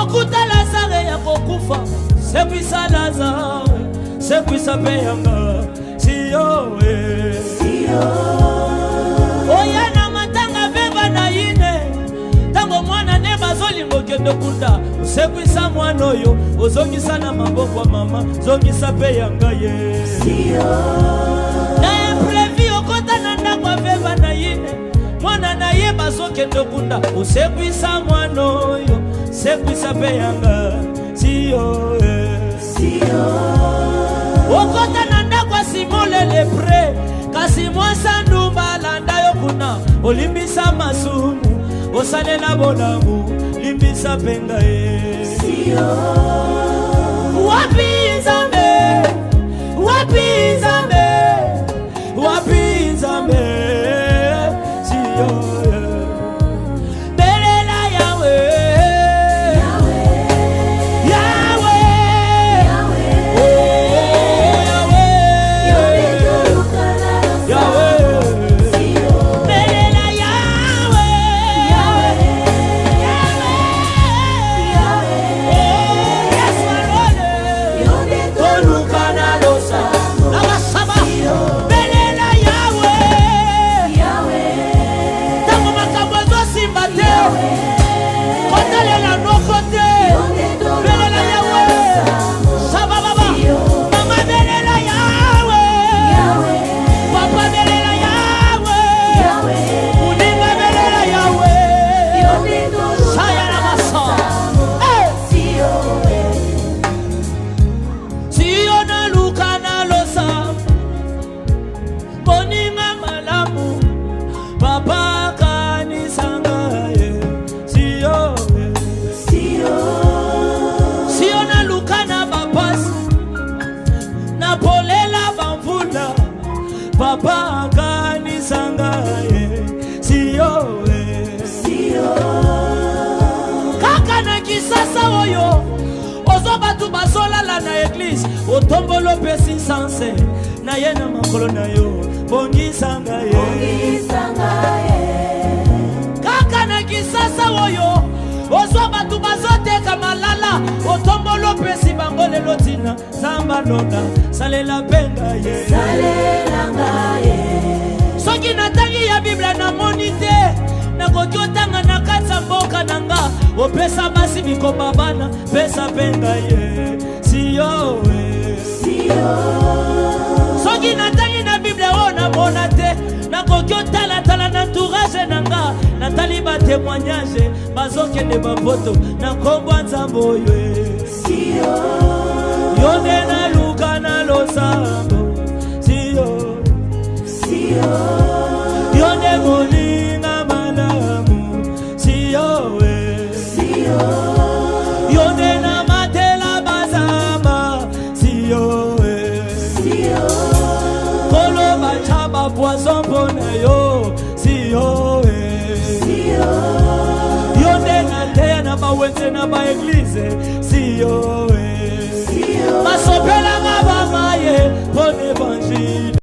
Okuta Lazare ya kokufa, sekwisa Lazare, sekwisa peyanga, siyo Oyana matanga beba na ine, tango mwana neba zolingo kendo kunda, sekwisa mwana oyo, ozongisa na maboko mama, zongisa peyanga Na imprévu okota nanda kwa beba na ine, mwana na yeba zokendo kunda, usekwisa mwana oyo, sekwisa peyanga, siyo Okota nanda kwa simole lepre, kasi mwasa ndumba landa yokuna, olimbisa masumu, osalela bonamu, limbisa penga Wapi Nzambe, wapi Nzambe, wapi Nzambe, siyo Papa kanisanga siyo Kaka na kisasa oyo ozoba tu basola la na église otombolo pesi sanse na ye na makolo na yo bongisanga Kaka na kisasa oyo ozoba tu bazote kamalala otombolo pesi bangole lotina samba loda salela penga Soki natangi ya Biblia na monite na kokiotanga na katsa mboka nanga opesa basi bikoba bana pesa penga siyo Soki natangi na Biblia ona monate na kokiotala tala na entourage nanga natali ba témoignage bazoke de bapoto na kombo Nzambe oyo Yonde na luka na losambo siyo Yonde molinga malamu siyo Yonde na matela bazama siyo Kolo bachaba poison pona yo siyo Yonde na teya na bawenze na ba eglise siyo Masopela